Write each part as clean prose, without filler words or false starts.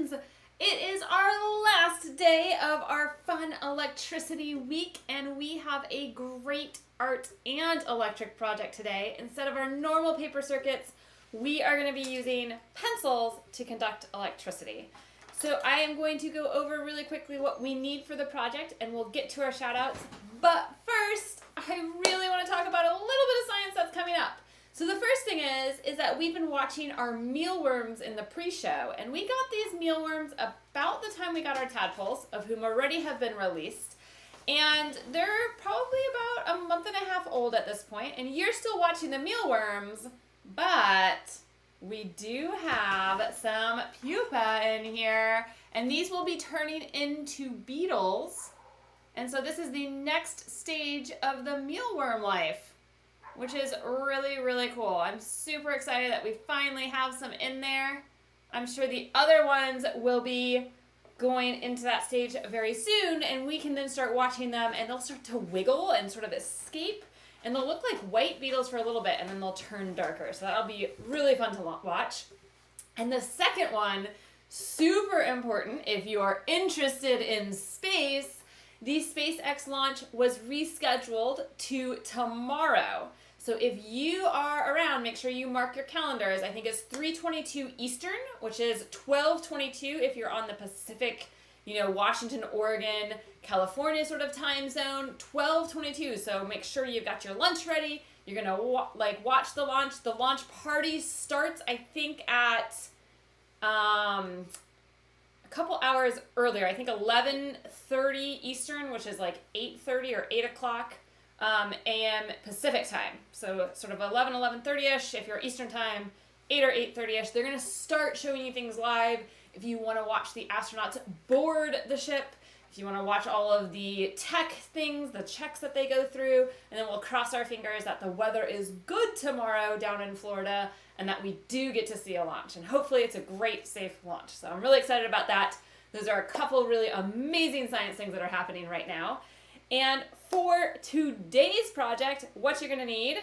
friends! It is our last day of our fun electricity week, and we have a great art and electric project today. Instead of our normal paper circuits, we are going to be using pencils to conduct electricity. So I am going to go over really quickly what we need for the project, and we'll get to our shout-outs. But first, I really want to talk about a little bit of science that's coming up. So the first thing is that we've been watching our mealworms in the pre-show, and we got these mealworms about the time we got our tadpoles, of whom already have been released. And they're probably about a month and a half old at this point, and you're still watching the mealworms, but we do have some pupa in here, and these will be turning into beetles. And so this is the next stage of the mealworm life, which is really, really cool. I'm super excited that we finally have some in there. I'm sure the other ones will be going into that stage very soon, and we can then start watching them, and they'll start to wiggle and sort of escape, and they'll look like white beetles for a little bit, and then they'll turn darker. So that'll be really fun to watch. And the second one, super important if you are interested in space, the SpaceX launch was rescheduled to tomorrow. So if you are around, make sure you mark your calendars. I think it's 3:22 Eastern, which is 12:22 if you're on the Pacific, Washington, Oregon, California sort of time zone, 12:22. So make sure you've got your lunch ready. You're going to watch the launch. The launch party starts, I think, at a couple hours earlier. I think 11:30 Eastern, which is like 8:30 or 8 o'clock. AM Pacific time. So sort of 11:30ish if you're Eastern time, 8 or 8:30ish. They're going to start showing you things live. If you want to watch the astronauts board the ship, if you want to watch all of the tech things, the checks that they go through, and then we'll cross our fingers that the weather is good tomorrow down in Florida and that we do get to see a launch. And hopefully it's a great, safe launch. So I'm really excited about that. Those are a couple really amazing science things that are happening right now. And for today's project, what you're going to need,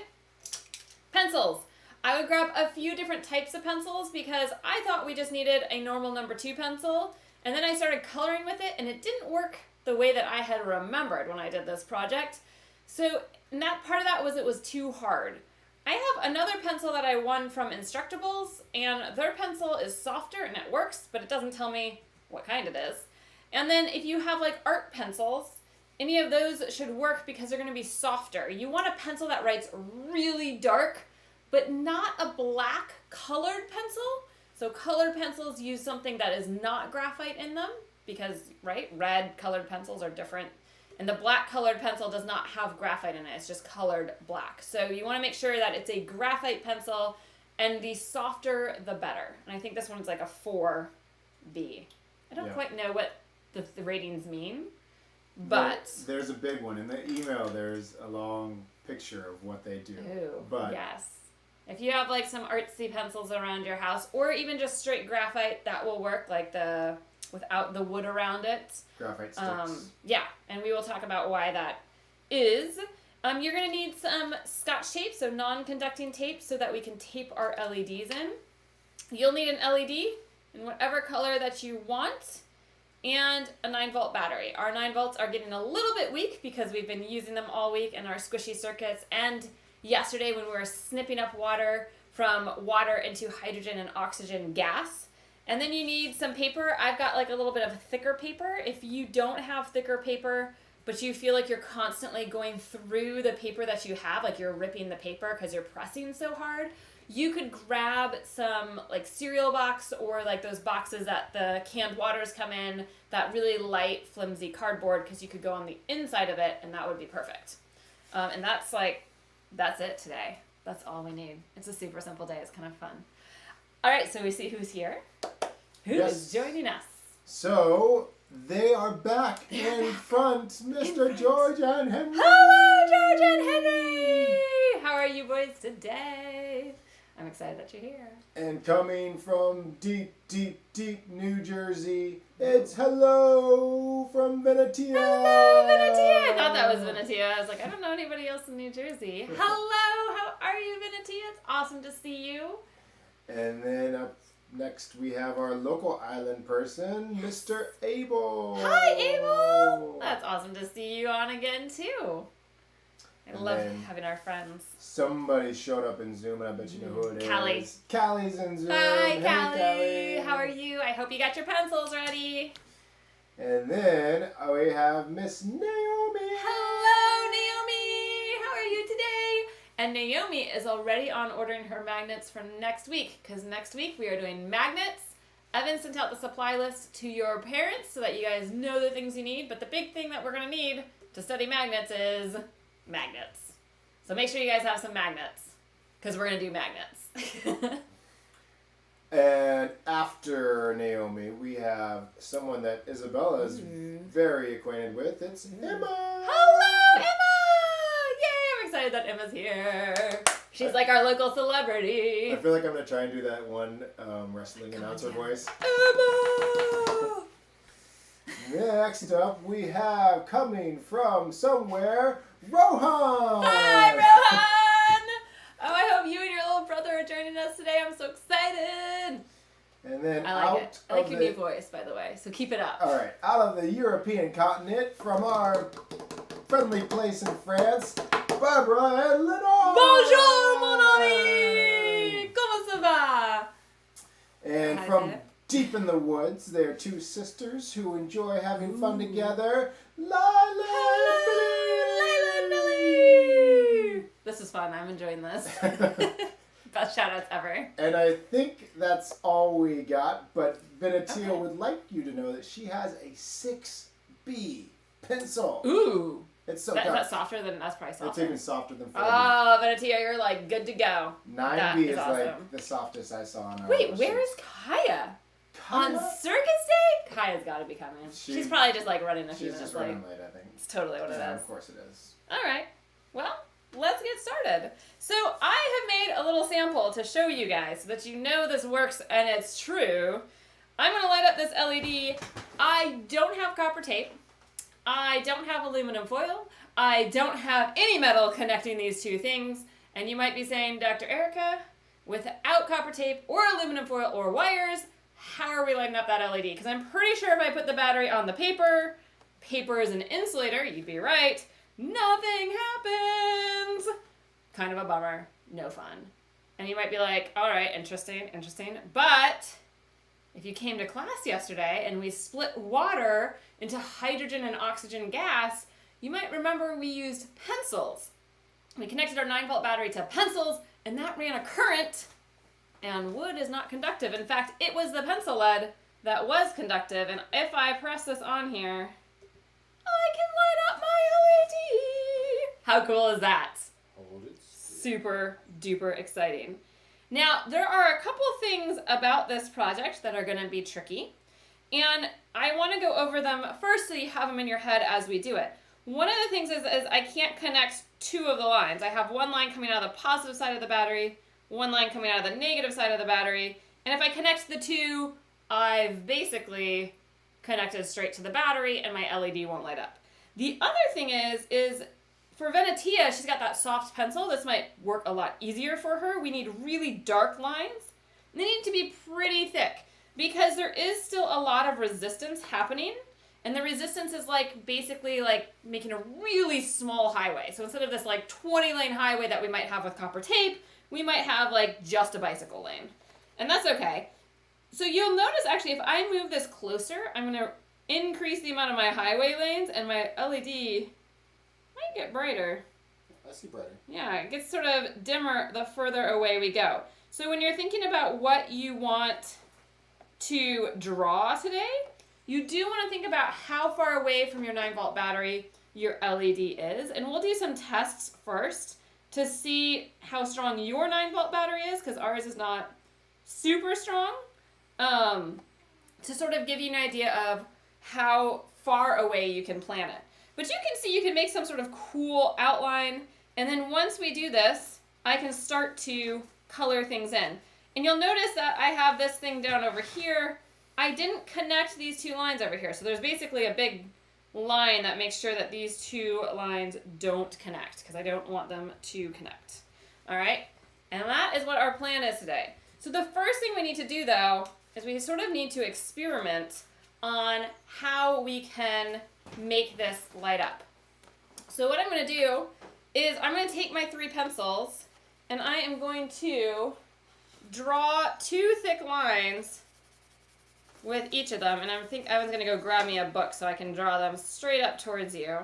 pencils. I would grab a few different types of pencils because I thought we just needed a normal number 2 pencil. And then I started coloring with it, and it didn't work the way that I had remembered when I did this project. So and that part of that was it was too hard. I have another pencil that I won from Instructables, and their pencil is softer and it works, but it doesn't tell me what kind it is. And then if you have like art pencils, any of those should work because they're going to be softer. You want a pencil that writes really dark, but not a black colored pencil. So colored pencils use something that is not graphite in them because, right, red colored pencils are different. And the black colored pencil does not have graphite in it. It's just colored black. So you want to make sure that it's a graphite pencil, and the softer, the better. And I think this one's like a 4B. I don't quite know what the ratings mean. But there's a big one in the email. There's a long picture of what they do. Ooh, but yes. If you have like some artsy pencils around your house, or even just straight graphite, that will work. Like without the wood around it. Graphite sticks. Yeah, and we will talk about why that is. You're gonna need some Scotch tape, so non-conducting tape, so that we can tape our LEDs in. You'll need an LED in whatever color that you want. And a 9-volt battery. Our 9 volts are getting a little bit weak because we've been using them all week in our squishy circuits, and yesterday when we were snipping up water from water into hydrogen and oxygen gas. And then you need some paper. I've got like a little bit of thicker paper. If you don't have thicker paper, but you feel like you're constantly going through the paper that you have, like you're ripping the paper because you're pressing so hard, you could grab some like cereal box or like those boxes that the canned waters come in, that really light, flimsy cardboard, because you could go on the inside of it, and that would be perfect. And that's it today. That's all we need. It's a super simple day. It's kind of fun. All right, so we see who's here. Who's joining us? So they are back in front, Mr. George and Henry. Hello, George and Henry. How are you boys today? I'm excited that you're here. And coming from deep, deep, deep New Jersey, it's hello from Venetia. Hello, Venetia. I thought that was Venetia. I was like, I don't know anybody else in New Jersey. Hello, how are you, Venetia? It's awesome to see you. And then up Next, we have our local island person, Mr. Abel. Hi, Abel! That's awesome to see you on again, too. I And love then having our friends. Somebody showed up in Zoom, and I bet you know who it Callie. is. Callie's in Zoom. Hi, Hey, Callie. How are you? I hope you got your pencils ready. And then we have Miss Naomi. Hello, Naomi. How are you today? And Naomi is already on ordering her magnets for next week, because next week we are doing magnets. Evan sent out the supply list to your parents so that you guys know the things you need, but the big thing that we're going to need to study magnets is magnets. So make sure you guys have some magnets, because we're going to do magnets. And after Naomi, we have someone that Isabella is very acquainted with. It's Emma. Hello, Emma! Yay, I'm excited that Emma's here. She's like our local celebrity. I feel like I'm going to try and do that one wrestling announcer voice. Emma! Next up, we have coming from somewhere, Rohan. Hi, Rohan! Oh, I hope you and your little brother are joining us today. I'm so excited. And then I like it. I like of your new voice, by the way, so keep it up. All right, out of the European continent, from our friendly place in France, Barbara and Lenore. Bonjour, mon ami! Comment ça va? And Hi from there. deep in the woods, they're two sisters who enjoy having fun together, Lila Layla and Millie! This is fun. I'm enjoying this. Best shoutouts ever. And I think that's all we got, but Venetia would like you to know that she has a 6B pencil. Ooh. It's so Is tough. that softer than, that's probably It's softer. even softer than 4B. Oh, Venetia, you're like good to go. 9B is awesome. like the softest I saw on our Wait, machines. where is Kaya? On Kaya? Circus Day? Kaya's got to be coming. She's probably just like running a few She's minutes just late. running late, I think. It's totally what it Yeah, is. of course it is. All right. Well, let's get started. So I have made a little sample to show you guys so that you know this works and it's true. I'm going to light up this LED. I don't have copper tape. I don't have aluminum foil. I don't have any metal connecting these two things. And you might be saying, Dr. Erica, without copper tape or aluminum foil or wires, how are we lighting up that LED? Because I'm pretty sure if I put the battery on the paper is an insulator, you'd be right, nothing happens. Kind of a bummer, no fun. And you might be like, all right, interesting. But if you came to class yesterday and we split water into hydrogen and oxygen gas, you might remember we used pencils. We connected our 9-volt battery to pencils, and that ran a current, and wood is not conductive. In fact, it was the pencil lead that was conductive, and if I press this on here, I can light up my LED. How cool is that? Hold it. Super duper exciting. Now, there are a couple things about this project that are going to be tricky, and I want to go over them first so you have them in your head as we do it. One of the things is I can't connect two of the lines. I have one line coming out of the positive side of the battery, one line coming out of the negative side of the battery, and if I connect the two, I've basically connected straight to the battery and my LED won't light up. The other thing is for Venetia, she's got that soft pencil. This might work a lot easier for her. We need really dark lines. They need to be pretty thick because there is still a lot of resistance happening. And the resistance is like basically like making a really small highway. So instead of this like 20-lane highway that we might have with copper tape, we might have like just a bicycle lane. And that's okay. So you'll notice actually if I move this closer, I'm going to increase the amount of my highway lanes and my LED might get brighter. I see brighter. Yeah, it gets sort of dimmer the further away we go. So when you're thinking about what you want to draw today, you do want to think about how far away from your 9-volt battery your LED is. And we'll do some tests first to see how strong your 9-volt battery is, because ours is not super strong, to sort of give you an idea of how far away you can plan it. But you can see you can make some sort of cool outline, and then once we do this, I can start to color things in. And you'll notice that I have this thing down over here. I didn't connect these two lines over here, so there's basically a big line that makes sure that these two lines don't connect, because I don't want them to connect. All right? And that is what our plan is today. So the first thing we need to do, though, is we sort of need to experiment on how we can make this light up. So what I'm going to do is I'm going to take my 3 pencils and I am going to draw 2 thick lines with each of them. And I think Evan's going to go grab me a book so I can draw them straight up towards you.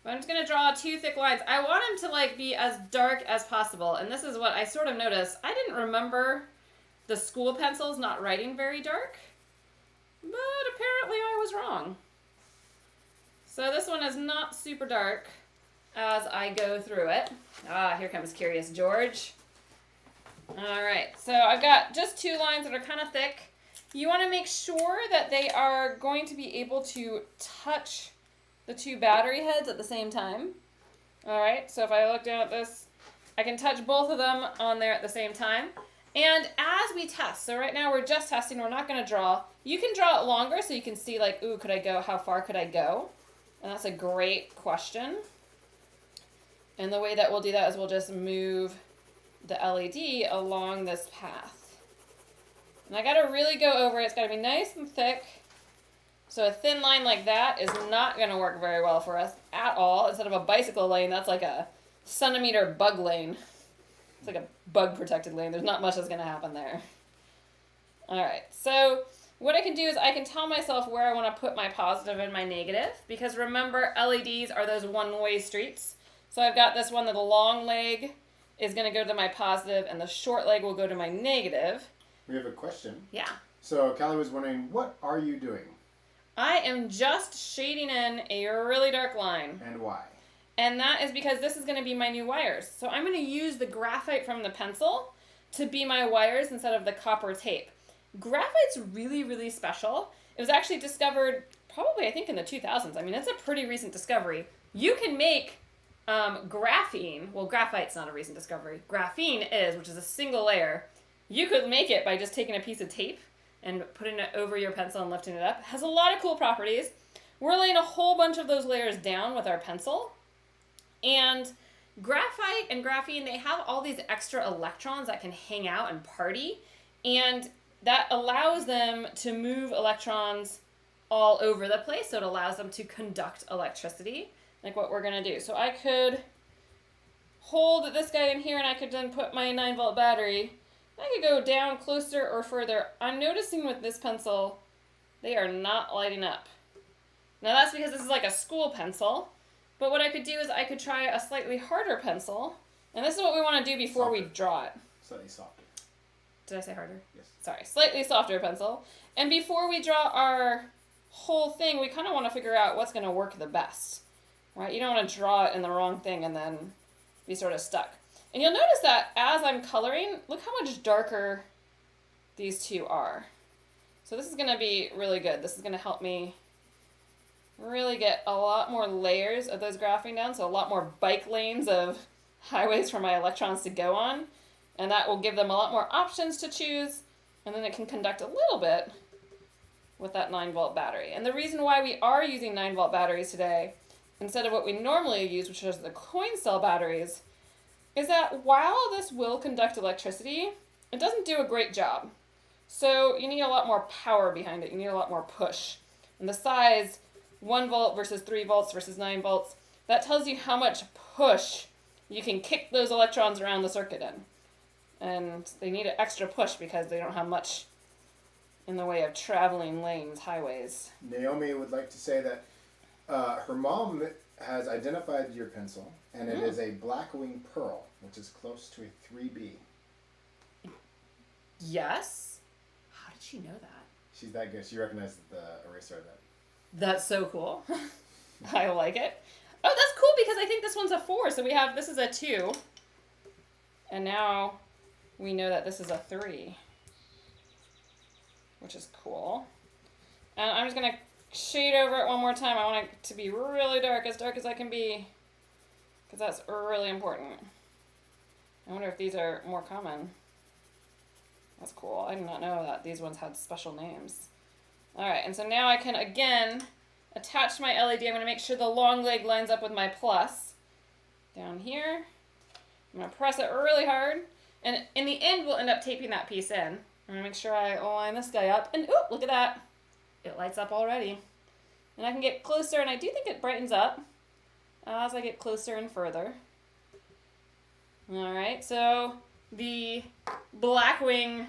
But I'm just going to draw 2 thick lines. I want them to like be as dark as possible. And this is what I sort of noticed. I didn't remember the school pencils not writing very dark. But apparently I was wrong. So this one is not super dark as I go through it. Ah, here comes Curious George. All right, so I've got just 2 lines that are kind of thick. You want to make sure that they are going to be able to touch the 2 battery heads at the same time. All right, so if I look down at this, I can touch both of them on there at the same time. And as we test, so right now we're just testing, we're not going to draw. You can draw it longer so you can see like, ooh, could I go, how far could I go? And that's a great question. And the way that we'll do that is we'll just move the LED along this path. And I got to really go over it. It's got to be nice and thick. So a thin line like that is not going to work very well for us at all. Instead of a bicycle lane, that's like a centimeter bug lane. It's like a bug protected lane. There's not much that's going to happen there. All right, so what I can do is I can tell myself where I want to put my positive and my negative, because remember, LEDs are those one-way streets. So I've got this one that the long leg is going to go to my positive and the short leg will go to my negative. We have a question. Yeah. So Callie was wondering, what are you doing? I am just shading in a really dark line. And why? And that is because this is going to be my new wires. So I'm going to use the graphite from the pencil to be my wires instead of the copper tape. Graphite's really, really special. It was actually discovered probably, I think, in the 2000s. I mean, it's a pretty recent discovery. You can make graphene. Well, graphite's not a recent discovery. Graphene is, which is a single layer. You could make it by just taking a piece of tape and putting it over your pencil and lifting it up. It has a lot of cool properties. We're laying a whole bunch of those layers down with our pencil. And graphite and graphene, they have all these extra electrons that can hang out and party. And that allows them to move electrons all over the place. So it allows them to conduct electricity, like what we're going to do. So I could hold this guy in here and I could then put my 9-volt battery. I could go down closer or further. I'm noticing with this pencil, they are not lighting up. Now that's because this is like a school pencil. But what I could do is I could try a slightly harder pencil. And this is what we want to do before we draw it. Slightly softer. Did I say harder? Yes. Sorry, slightly softer pencil. And before we draw our whole thing, we kind of want to figure out what's going to work the best. Right? You don't want to draw it in the wrong thing and then be sort of stuck. And you'll notice that as I'm coloring, look how much darker these 2 are. So this is going to be really good. This is going to help me really get a lot more layers of those graphene down, so a lot more bike lanes of highways for my electrons to go on. And that will give them a lot more options to choose, and then it can conduct a little bit with that 9-volt battery. And the reason why we are using 9-volt batteries today, instead of what we normally use, which is the coin cell batteries, is that while this will conduct electricity, it doesn't do a great job. So you need a lot more power behind it. You need a lot more push. And the size, 1 volt versus 3 volts versus 9 volts, that tells you how much push you can kick those electrons around the circuit in. And they need an extra push because they don't have much in the way of traveling lanes, highways. Naomi would like to say that her mom has identified your pencil, and it is a Blackwing Pearl, which is close to a 3B. Yes? How did she know that? She's that good. She recognized the eraser of that. That's so cool. I like it. Oh, that's cool because I think this one's a 4. So we have, this is a 2. And now we know that this is a 3. Which is cool. And I'm just going to shade over it one more time. I want it to be really dark as I can be. Because that's really important. I wonder if these are more common. That's cool. I did not know that these ones had special names. Alright, and so now I can, again, attach my LED. I'm going to make sure the long leg lines up with my plus. Down here. I'm going to press it really hard. And in the end, we'll end up taping that piece in. I'm going to make sure I line this guy up. And ooh, look at that. It lights up already. And I can get closer, and I do think it brightens up as I get closer and further. All right, so the Blackwing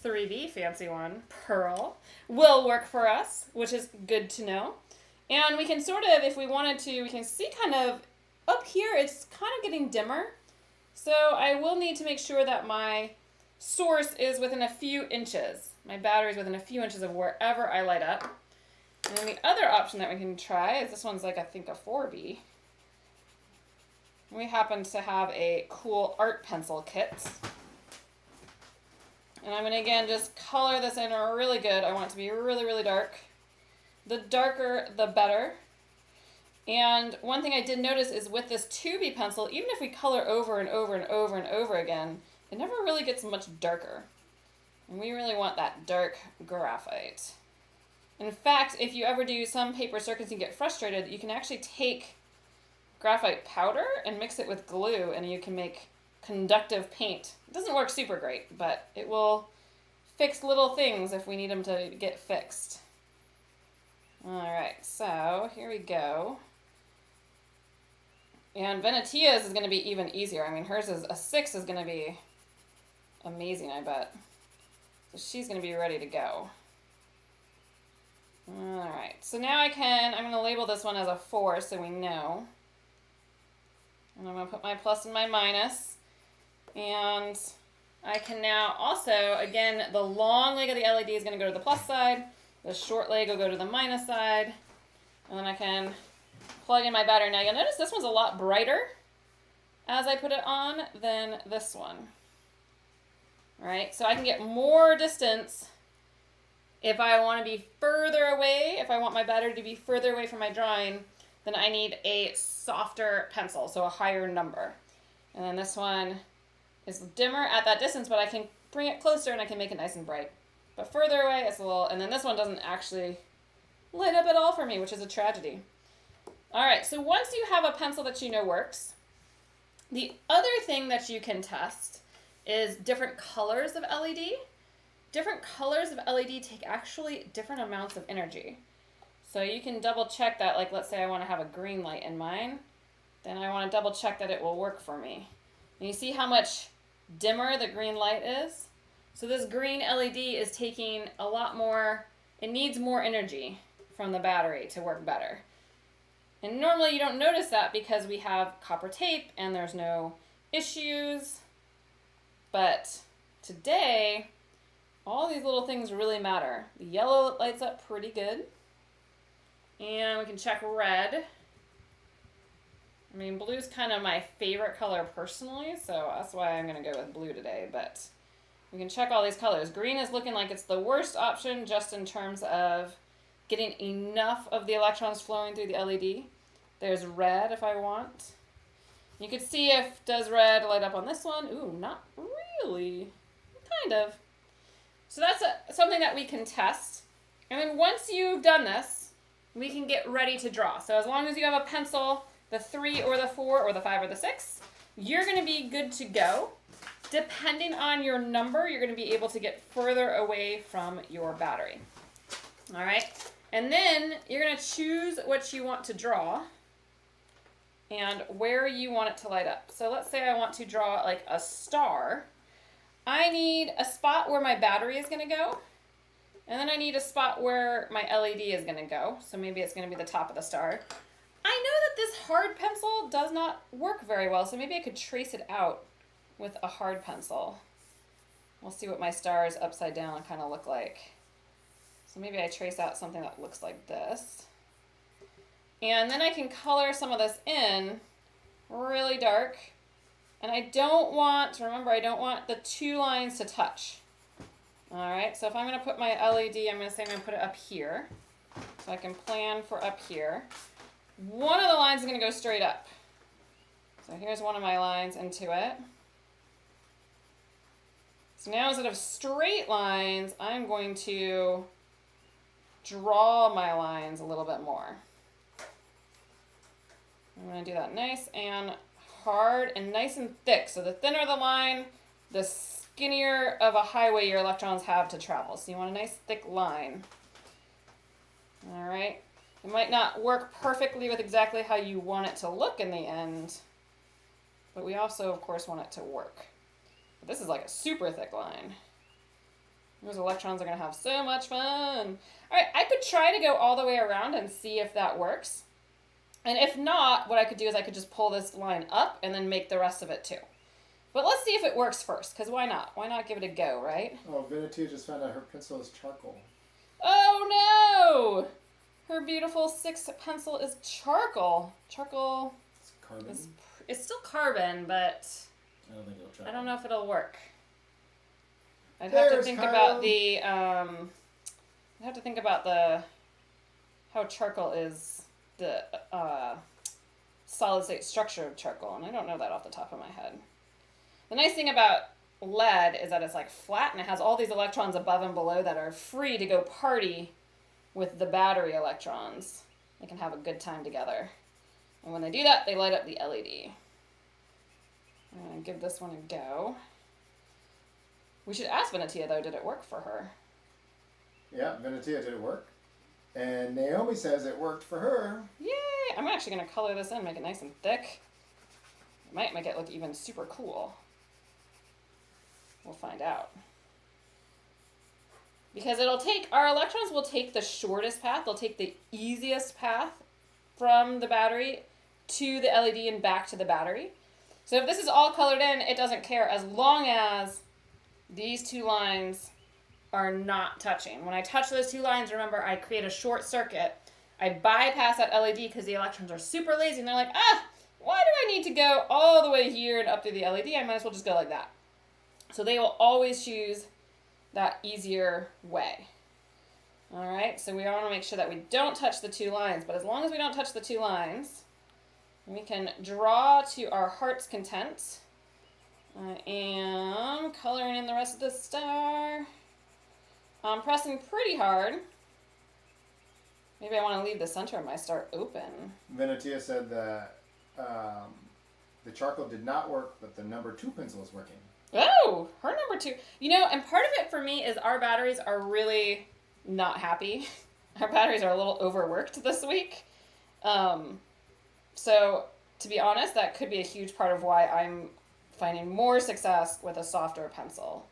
3B, fancy one, Pearl, will work for us, which is good to know. And we can sort of, if we wanted to, we can see kind of up here, it's kind of getting dimmer. So I will need to make sure that my source is within a few inches. My battery is within a few inches of wherever I light up. And then the other option that we can try is this one's like, I think, a 4B. We happen to have a cool art pencil kit. And I'm going to, again, just color this in really good. I want it to be really, really dark. The darker, the better. And one thing I did notice is with this 2B pencil, even if we color over and over and over and over again, it never really gets much darker. And we really want that dark graphite. In fact, if you ever do some paper circuits and get frustrated, you can actually take graphite powder and mix it with glue, and you can make conductive paint. It doesn't work super great, but it will fix little things if we need them to get fixed. Alright, so here we go. And Venetia's is going to be even easier. I mean, hers is a 6 is going to be amazing, I bet. So she's going to be ready to go. Alright, so now I'm going to label this one as a 4 so we know. And I'm going to put my plus and my minus. And I can now also, again, the long leg of the LED is going to go to the plus side. The short leg will go to the minus side. And then I can plug in my battery. Now you'll notice this one's a lot brighter as I put it on than this one. All right, so I can get more distance if I want to be further away, if I want my battery to be further away from my drawing, then I need a softer pencil, so a higher number. And then this one is dimmer at that distance, but I can bring it closer and I can make it nice and bright. But further away, it's a little, and then this one doesn't actually light up at all for me, which is a tragedy. All right, so once you have a pencil that you know works, the other thing that you can test is different colors of LED. Different colors of LED take actually different amounts of energy. So you can double check that, like let's say I want to have a green light in mine, then I want to double check that it will work for me. And you see how much dimmer the green light is? So this green LED is taking a lot more, it needs more energy from the battery to work better. And normally you don't notice that because we have copper tape and there's no issues. But today, all these little things really matter. The yellow lights up pretty good. And we can check red. I mean, blue's kind of my favorite color personally, so that's why I'm going to go with blue today. But we can check all these colors. Green is looking like it's the worst option just in terms of getting enough of the electrons flowing through the LED. There's red if I want. You could see if does red light up on this one. Ooh, not really. Kind of. So that's something that we can test. And then once you've done this, we can get ready to draw. So as long as you have a pencil, the 3 or the 4 or the 5 or the 6, you're going to be good to go. Depending on your number, you're going to be able to get further away from your battery. All right. And then you're going to choose what you want to draw and where you want it to light up. So let's say I want to draw like a star. I need a spot where my battery is going to go. And then I need a spot where my LED is going to go. So maybe it's going to be the top of the star. I know that this hard pencil does not work very well, so maybe I could trace it out with a hard pencil. We'll see what my stars upside down kind of look like. So maybe I trace out something that looks like this. And then I can color some of this in really dark. And I don't want, remember, I don't want the 2 lines to touch. All right, so if I'm going to put my LED, I'm going to say I'm going to put it up here. So I can plan for up here. One of the lines is going to go straight up. So here's one of my lines into it. So now instead of straight lines, I'm going to draw my lines a little bit more. I'm going to do that nice and hard and nice and thick. So the thinner the line, the skinnier of a highway your electrons have to travel. So you want a nice thick line. All right. It might not work perfectly with exactly how you want it to look in the end, but we also, of course, want it to work. But this is like a super thick line. Those electrons are going to have so much fun. All right, I could try to go all the way around and see if that works. And if not, what I could do is I could just pull this line up and then make the rest of it too. But let's see if it works first, because why not? Why not give it a go, right? Oh, Venetia just found out her pencil is charcoal. Oh no! Her beautiful 6 pencil is charcoal. Charcoal It's carbon. it's still carbon, but I don't think it'll try. I don't know if it'll work. I'd have to think about how charcoal is the solid state structure of charcoal, and I don't know that off the top of my head. The nice thing about lead is that it's like flat and it has all these electrons above and below that are free to go party with the battery electrons. They can have a good time together. And when they do that, they light up the LED. I'm going to give this one a go. We should ask Venetia, though, did it work for her? Yeah, Venetia, did it work? And Naomi says it worked for her. Yay! I'm actually going to color this in, make it nice and thick. It might make it look even super cool. We'll find out. Because our electrons will take the shortest path, they'll take the easiest path from the battery to the LED and back to the battery. So if this is all colored in, it doesn't care as long as these 2 lines are not touching. When I touch those 2 lines, remember, I create a short circuit. I bypass that LED because the electrons are super lazy and they're like, why do I need to go all the way here and up to the LED? I might as well just go like that. So they will always choose that easier way. All right, so we want to make sure that we don't touch the 2 lines, but as long as we don't touch the 2 lines, we can draw to our heart's content. I am coloring in the rest of the star. I'm pressing pretty hard. Maybe I want to leave the center of my star open. Venetia said that the charcoal did not work, but the number 2 pencil is working. Oh, her number 2. You know, and part of it for me is our batteries are really not happy. Our batteries are a little overworked this week. So, to be honest, that could be a huge part of why I'm finding more success with a softer pencil.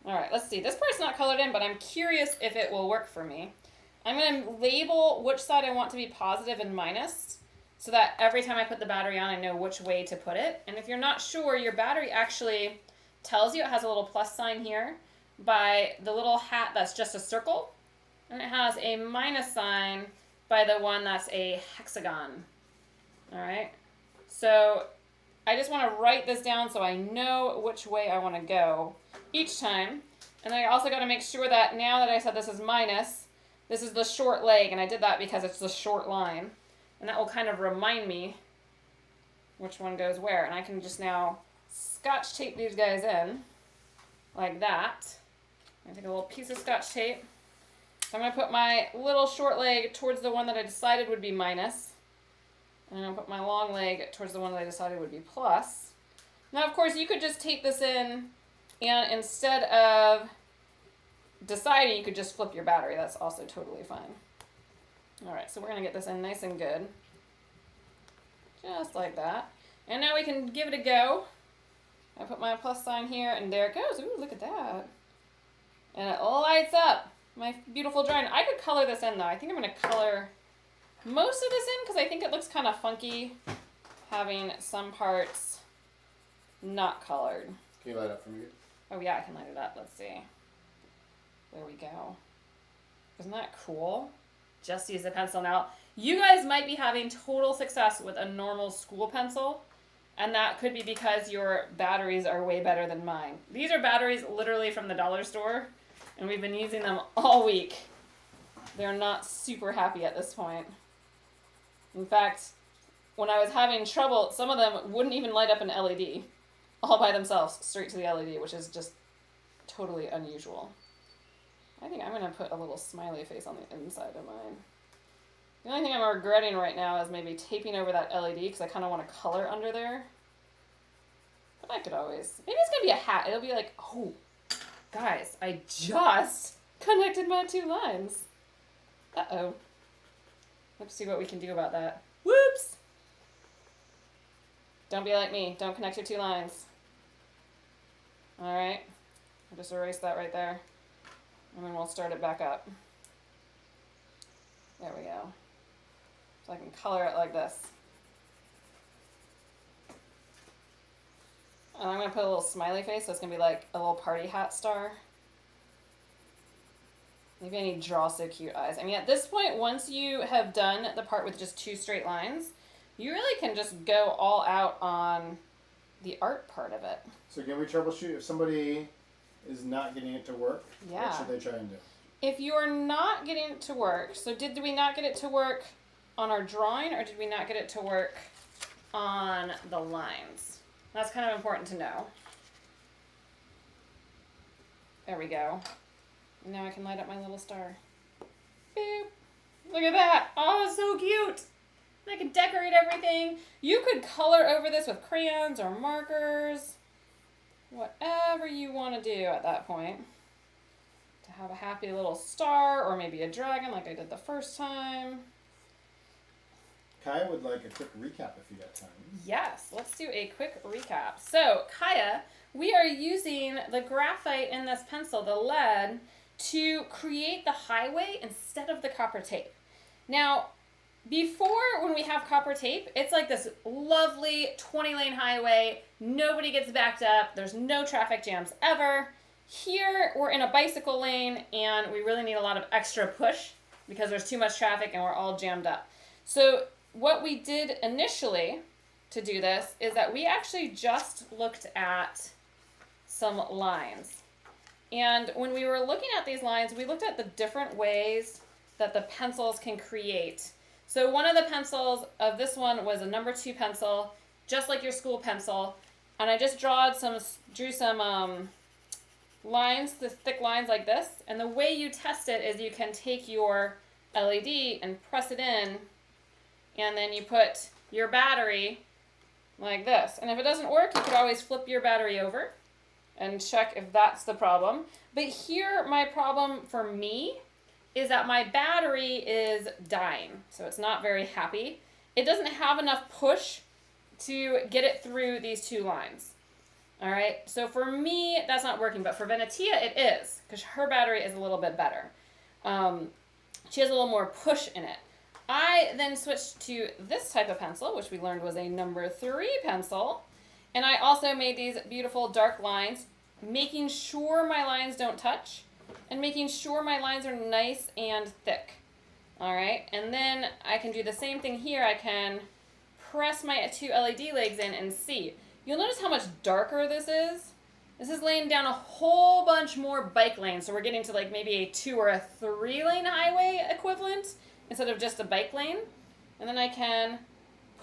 All right, let's see. This part's not colored in, but I'm curious if it will work for me. I'm going to label which side I want to be positive and minus, so that every time I put the battery on, I know which way to put it. And if you're not sure, your battery actually tells you. It has a little plus sign here by the little hat that's just a circle. And it has a minus sign by the one that's a hexagon. All right? So I just want to write this down so I know which way I want to go each time. And then I also got to make sure that now that I said this is minus, this is the short leg. And I did that because it's the short line. And that will kind of remind me which one goes where. And I can just now scotch tape these guys in like that. I take a little piece of scotch tape. So I'm going to put my little short leg towards the one that I decided would be minus. And I'm going to put my long leg towards the one that I decided would be plus. Now, of course, you could just tape this in, and instead of deciding, you could just flip your battery. That's also totally fine. All right, so we're going to get this in nice and good. Just like that. And now we can give it a go. I put my plus sign here, and there it goes. Ooh, look at that. And it lights up my beautiful drawing. I could color this in, though. I think I'm going to color most of this in because I think it looks kind of funky having some parts not colored. Can you light up for me? Oh, yeah, I can light it up. Let's see. There we go. Isn't that cool? Just use a pencil now. You guys might be having total success with a normal school pencil, and that could be because your batteries are way better than mine. These are batteries literally from the dollar store, and we've been using them all week. They're not super happy at this point. In fact, when I was having trouble, some of them wouldn't even light up an LED all by themselves, straight to the LED, which is just totally unusual. I think I'm going to put a little smiley face on the inside of mine. The only thing I'm regretting right now is maybe taping over that LED because I kind of want to color under there. But I could always, maybe it's going to be a hat. It'll be like, oh, guys, I just connected my 2 lines. Uh-oh. Let's see what we can do about that. Whoops! Don't be like me. Don't connect your 2 lines. Alright. I'll just erase that right there. And then we'll start it back up. There we go. So I can color it like this. And I'm going to put a little smiley face, so it's going to be like a little party hat star. Maybe I need to draw so cute eyes. I mean, at this point, once you have done the part with just 2 straight lines, you really can just go all out on the art part of it. So can we troubleshoot if somebody is not getting it to work? Yeah. What should they try and do? If you are not getting it to work, so did we not get it to work on our drawing, or did we not get it to work on the lines? That's kind of important to know. There we go. And now I can light up my little star. Boop. Look at that. Oh, it's so cute. I can decorate everything. You could color over this with crayons or markers. Whatever you want to do at that point. To have a happy little star, or maybe a dragon like I did the first time. Kaya would like a quick recap if you got time. Yes, let's do a quick recap. So, Kaya, we are using the graphite in this pencil, the lead, to create the highway instead of the copper tape. Now, before, when we have copper tape, it's like this lovely 20-lane highway. Nobody gets backed up. There's no traffic jams ever. Here, we're in a bicycle lane, and we really need a lot of extra push because there's too much traffic and we're all jammed up. So what we did initially to do this is that we actually just looked at some lines. And when we were looking at these lines, we looked at the different ways that the pencils can create. So one of the pencils of this one was a number 2 pencil, just like your school pencil. And I just drew some lines, the thick lines like this. And the way you test it is you can take your LED and press it in, and then you put your battery like this. And if it doesn't work, you could always flip your battery over and check if that's the problem. But here, my problem for me is that my battery is dying, so it's not very happy. It doesn't have enough push to get it through these 2 lines. All right, so for me, that's not working, but for Venetia, it is, because her battery is a little bit better. She has a little more push in it. I then switched to this type of pencil, which we learned was a number 3 pencil, and I also made these beautiful dark lines, making sure my lines don't touch, and making sure my lines are nice and thick. All right, and then I can do the same thing here. I can press my 2 LED legs in and see. You'll notice how much darker this is. This is laying down a whole bunch more bike lanes, so we're getting to like maybe a 2 or a 3-lane highway equivalent instead of just a bike lane. And then I can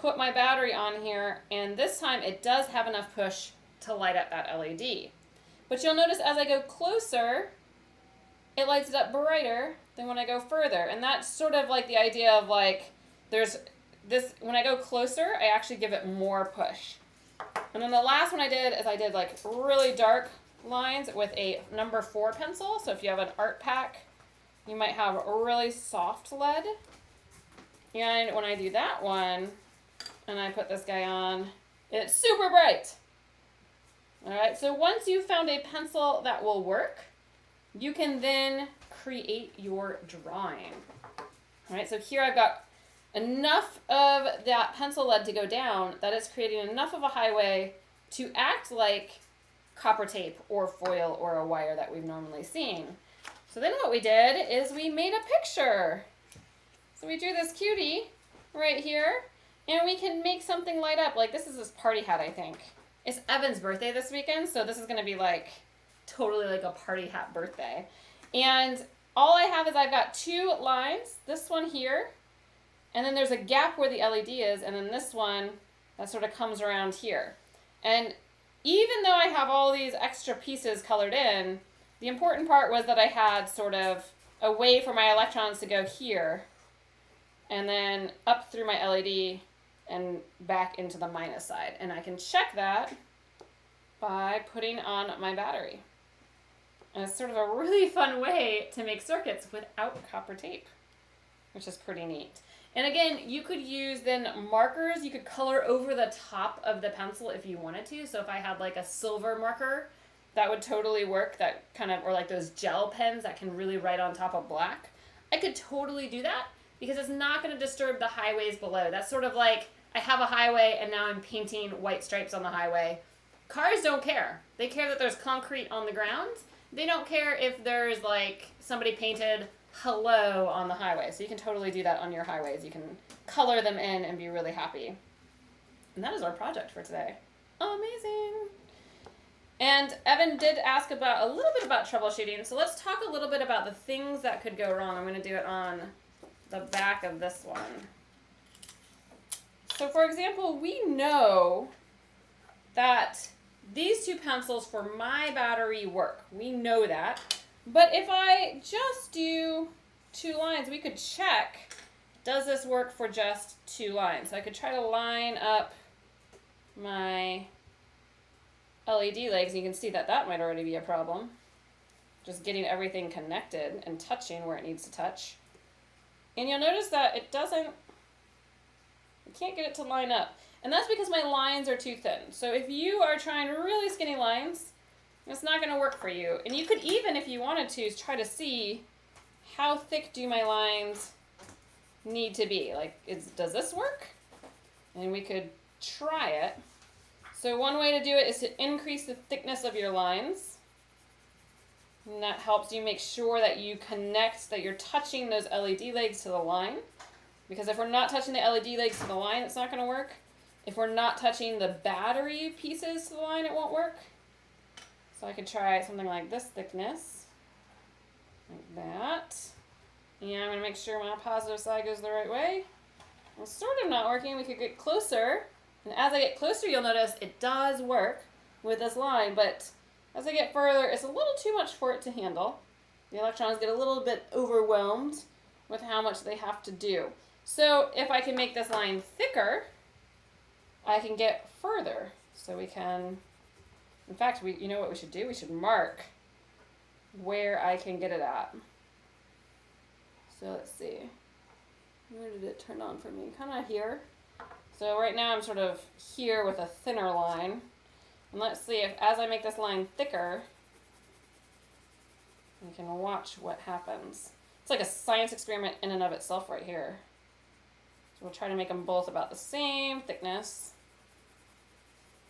put my battery on here, and this time it does have enough push to light up that LED. But you'll notice as I go closer, it lights it up brighter than when I go further. And that's sort of like the idea of like, there's this, when I go closer, I actually give it more push. And then the last one I did is I did like really dark lines with a number 4 pencil. So if you have an art pack, you might have a really soft lead. And when I do that one, and I put this guy on, it's super bright. All right, so once you've found a pencil that will work, you can then create your drawing. All right, so here I've got enough of that pencil lead to go down that it's creating enough of a highway to act like copper tape or foil or a wire that we've normally seen. So then what we did is we made a picture. So we drew this cutie right here, and we can make something light up. Like this is this party hat, I think. It's Evan's birthday this weekend, so this is gonna be like totally like a party hat birthday. And all I have is I've got 2 lines, this one here, and then there's a gap where the LED is, and then this one that sort of comes around here. And even though I have all these extra pieces colored in, the important part was that I had sort of a way for my electrons to go here, and then up through my LED and back into the minus side. And I can check that by putting on my battery. And it's sort of a really fun way to make circuits without copper tape, which is pretty neat. And again, you could use then markers. You could color over the top of the pencil if you wanted to. So if I had like a silver marker, that would totally work. That kind of, or like those gel pens that can really write on top of black. I could totally do that because it's not going to disturb the highways below. That's sort of like I have a highway and now I'm painting white stripes on the highway. Cars don't care. They care that there's concrete on the ground. They don't care if there's like somebody painted hello on the highway. So you can totally do that on your highways. You can color them in and be really happy. And that is our project for today. Amazing. And Evan did ask about a little bit about troubleshooting. So let's talk a little bit about the things that could go wrong. I'm going to do it on the back of this one. So for example, we know that these two pencils for my battery work. We know that. But if I just do 2 lines, we could check, does this work for just 2 lines? So I could try to line up my LED legs. You can see that that might already be a problem. Just getting everything connected and touching where it needs to touch. And you'll notice that it doesn't, I can't get it to line up. And that's because my lines are too thin. So if you are trying really skinny lines, it's not going to work for you. And you could even, if you wanted to, try to see how thick do my lines need to be. Like, does this work? And we could try it. So one way to do it is to increase the thickness of your lines. And that helps you make sure that you connect, that you're touching those LED legs to the line. Because if we're not touching the LED legs to the line, it's not going to work. If we're not touching the battery pieces to the line, it won't work. So I could try something like this thickness, like that. And I'm going to make sure my positive side goes the right way. It's sort of not working. We could get closer. And as I get closer, you'll notice it does work with this line. But as I get further, it's a little too much for it to handle. The electrons get a little bit overwhelmed with how much they have to do. So if I can make this line thicker, I can get further. So we can, in fact, you know what we should do? We should mark where I can get it at. So let's see. Where did it turn on for me? Kind of here. So right now I'm sort of here with a thinner line. And let's see if as I make this line thicker, we can watch what happens. It's like a science experiment in and of itself right here. So we'll try to make them both about the same thickness.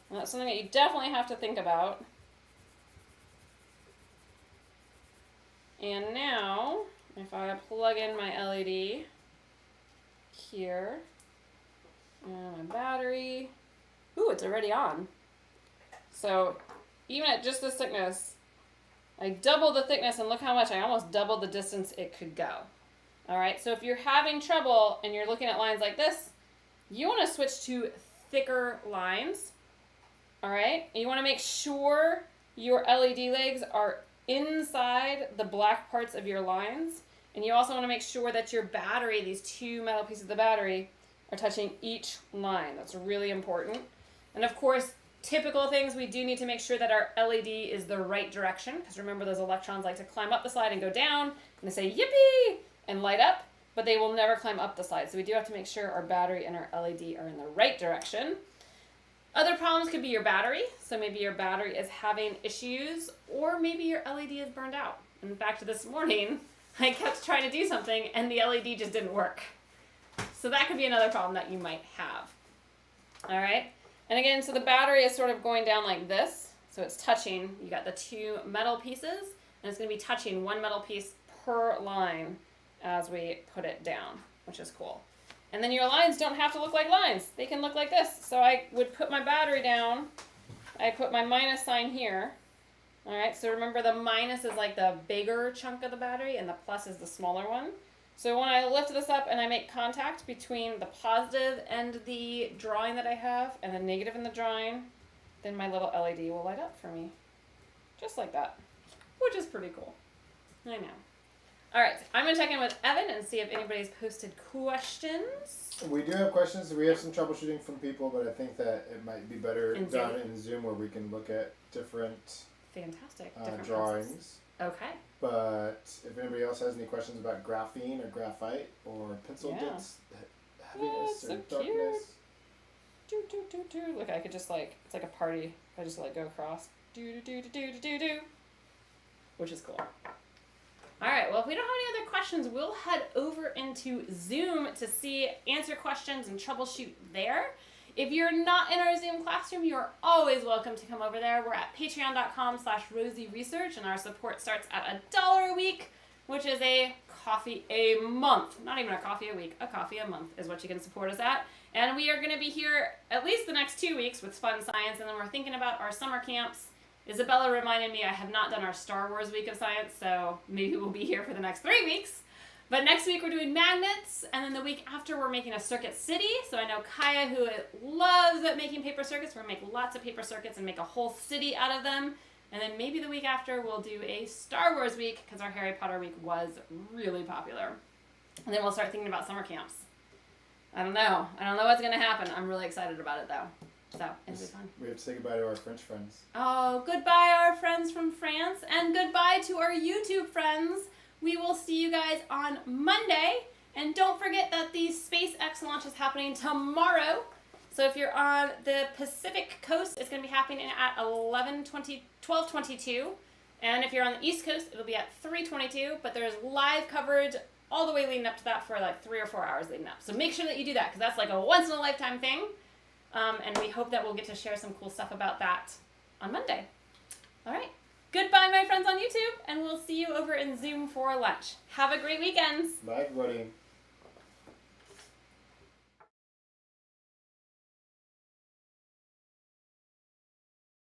And that's something that you definitely have to think about. And now, if I plug in my LED here, and my battery, ooh, it's already on. So even at just this thickness, I doubled the thickness, and look how much, I almost doubled the distance it could go. All right, so if you're having trouble and you're looking at lines like this, you want to switch to thicker lines. All right, and you want to make sure your LED legs are inside the black parts of your lines. And you also want to make sure that your battery, these 2 metal pieces of the battery, are touching each line. That's really important. And of course, typical things, we do need to make sure that our LED is the right direction, because remember those electrons like to climb up the slide and go down, and they say yippee and light up, but they will never climb up the slide. So we do have to make sure our battery and our LED are in the right direction. Other problems could be your battery. So maybe your battery is having issues, or maybe your LED is burned out. In fact, this morning, I kept trying to do something and the LED just didn't work. So that could be another problem that you might have. All right. And again, so the battery is sort of going down like this. So it's touching, you got the 2 metal pieces, and it's going to be touching 1 metal piece per line as we put it down, which is cool. And then your lines don't have to look like lines. They can look like this. So I would put my battery down. I put my minus sign here. All right, so remember the minus is like the bigger chunk of the battery and the plus is the smaller one. So when I lift this up and I make contact between the positive and the drawing that I have and the negative in the drawing, then my little LED will light up for me. Just like that, which is pretty cool. I know. All right, I'm going to check in with Evan and see if anybody's posted questions. We do have questions. We have some troubleshooting from people, but I think that it might be better In done Zoom? in Zoom where we can look at different Fantastic. Different drawings. pencils. Okay. But if anybody else has any questions about graphene or graphite or pencil Yeah. dips, heaviness so or cute. darkness. Look, I could just like, it's like a party. I just like go across. Which is cool. All right, well, if we don't have any other questions, we'll head over into Zoom to answer questions and troubleshoot there. If you're not in our Zoom classroom, you're always welcome to come over there. We're at patreon.com/RosieResearch, and our support starts at $1 a week, which is a coffee a month. Not even a coffee a week, a coffee a month is what you can support us at. And we are going to be here at least the next 2 weeks with Fun Science, and then we're thinking about our summer camps. Isabella reminded me I have not done our Star Wars Week of Science, so maybe we'll be here for the next 3 weeks. But next week we're doing magnets, and then the week after we're making a circuit city. So I know Kaya, who loves making paper circuits, we're going to make lots of paper circuits and make a whole city out of them. And then maybe the week after we'll do a Star Wars Week, because our Harry Potter Week was really popular. And then we'll start thinking about summer camps. I don't know what's going to happen. I'm really excited about it, though. So, it'll be fun. We have to say goodbye to our French friends. Oh, goodbye, our friends from France, and goodbye to our YouTube friends. We will see you guys on Monday. And don't forget that the SpaceX launch is happening tomorrow. So if you're on the Pacific Coast, it's going to be happening at 12:22. And if you're on the East Coast, it'll be at 3:22. But there's live coverage all the way leading up to that for like 3 or 4 hours leading up. So make sure that you do that, because that's like a once-in-a-lifetime thing. And we hope that we'll get to share some cool stuff about that on Monday. All right. Goodbye, my friends on YouTube, and we'll see you over in Zoom for lunch. Have a great weekend. Bye, everybody.